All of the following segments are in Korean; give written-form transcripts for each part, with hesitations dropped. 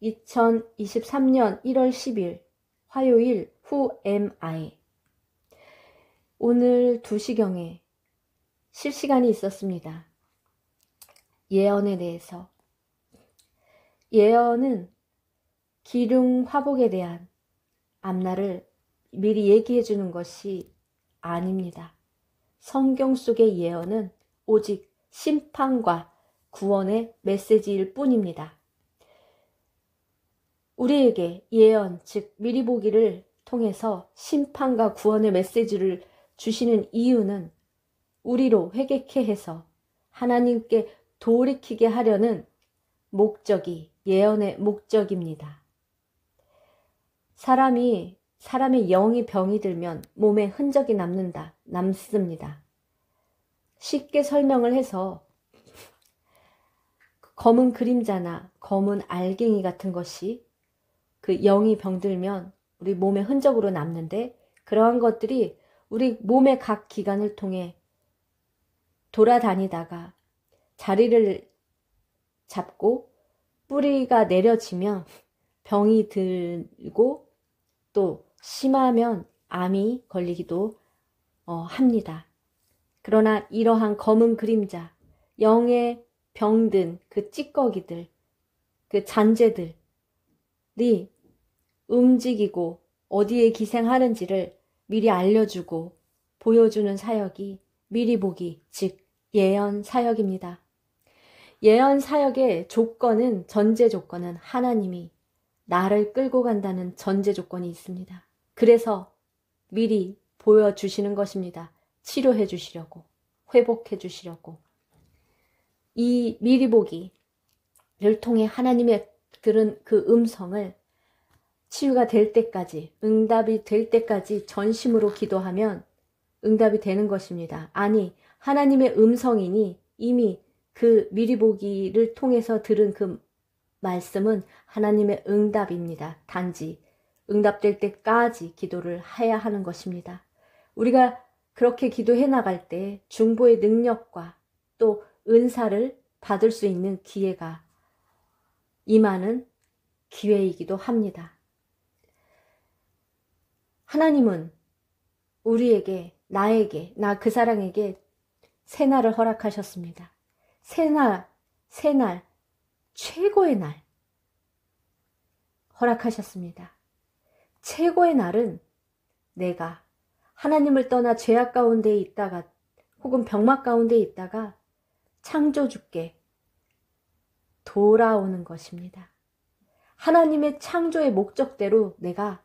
2023년 1월 10일 화요일 Who am I? 오늘 2시경에 실시간이 있었습니다. 예언에 대해서. 예언은 기륭 화복에 대한 앞날을 미리 얘기해 주는 것이 아닙니다. 성경 속의 예언은 오직 심판과 구원의 메시지일 뿐입니다. 우리에게 예언, 즉 미리 보기를 통해서 심판과 구원의 메시지를 주시는 이유는 우리로 회개케 해서 하나님께 돌이키게 하려는 목적이 예언의 목적입니다. 사람의 영이 병이 들면 몸에 흔적이 남습니다. 쉽게 설명을 해서 검은 그림자나 검은 알갱이 같은 것이 그 영이 병들면 우리 몸에 흔적으로 남는데, 그러한 것들이 우리 몸의 각 기관을 통해 돌아다니다가 자리를 잡고 뿌리가 내려지면 병이 들고 또 심하면 암이 걸리기도 합니다. 그러나 이러한 검은 그림자, 영에 병든 그 찌꺼기들, 그 잔재들이 움직이고 어디에 기생하는지를 미리 알려주고 보여주는 사역이 미리 보기, 즉 예언 사역입니다. 예언 사역의 조건은, 전제 조건은 하나님이 나를 끌고 간다는 전제 조건이 있습니다. 그래서 미리 보여주시는 것입니다. 치료해 주시려고, 회복해 주시려고. 이 미리 보기를 통해 하나님의 들은 그 음성을 치유가 될 때까지, 응답이 될 때까지 전심으로 기도하면 응답이 되는 것입니다. 아니, 하나님의 음성이니 이미 그 미리 보기를 통해서 들은 그 말씀은 하나님의 응답입니다. 단지 응답될 때까지 기도를 해야 하는 것입니다. 우리가 그렇게 기도해 나갈 때 중보의 능력과 또 은사를 받을 수 있는 기회가 임하는 기회이기도 합니다. 하나님은 우리에게, 나에게, 나 그 사랑에게 새날을 허락하셨습니다. 새날, 최고의 날 허락하셨습니다. 최고의 날은 내가 하나님을 떠나 죄악 가운데 있다가 혹은 병막 가운데 있다가 창조주께 돌아오는 것입니다. 하나님의 창조의 목적대로 내가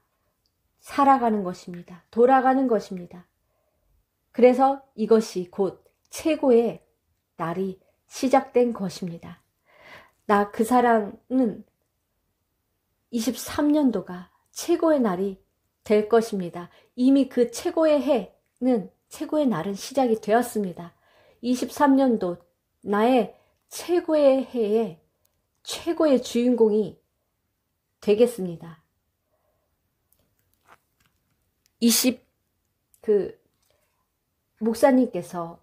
살아가는 것입니다. 돌아가는 것입니다. 그래서 이것이 곧 최고의 날이 시작된 것입니다. 나 그 사랑은 23년도가 최고의 날이 될 것입니다. 이미 그 최고의 해는, 최고의 날은 시작이 되었습니다. 23년도 나의 최고의 해에 최고의 주인공이 되겠습니다. 목사님께서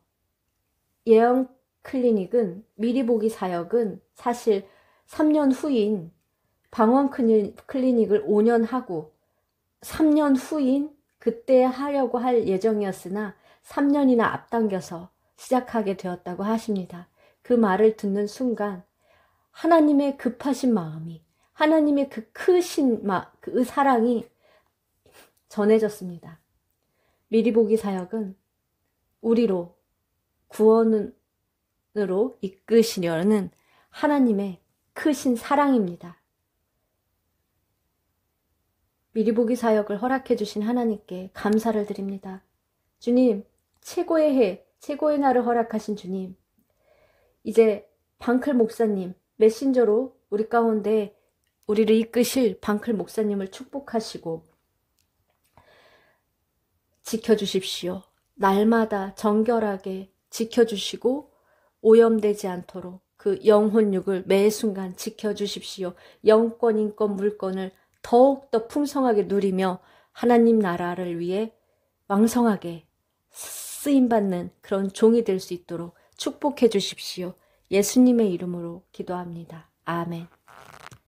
예언 클리닉은, 미리 보기 사역은 사실 3년 후인 방언 클리닉을 5년 하고 3년 후인 그때 하려고 할 예정이었으나 3년이나 앞당겨서 시작하게 되었다고 하십니다. 그 말을 듣는 순간 하나님의 급하신 마음이, 하나님의 그 크신 그 사랑이 전해졌습니다. 미리 보기 사역은 우리로 구원으로 이끄시려는 하나님의 크신 사랑입니다. 미리 보기 사역을 허락해 주신 하나님께 감사를 드립니다. 주님, 최고의 해, 최고의 날을 허락하신 주님, 이제 방클 목사님, 메신저로 우리 가운데 우리를 이끄실 방클 목사님을 축복하시고 지켜주십시오. 날마다 정결하게 지켜주시고 오염되지 않도록 그 영혼육을 매 순간 지켜주십시오. 영권, 인권, 물권을 더욱더 풍성하게 누리며 하나님 나라를 위해 왕성하게 쓰임받는 그런 종이 될 수 있도록 축복해 주십시오. 예수님의 이름으로 기도합니다. 아멘.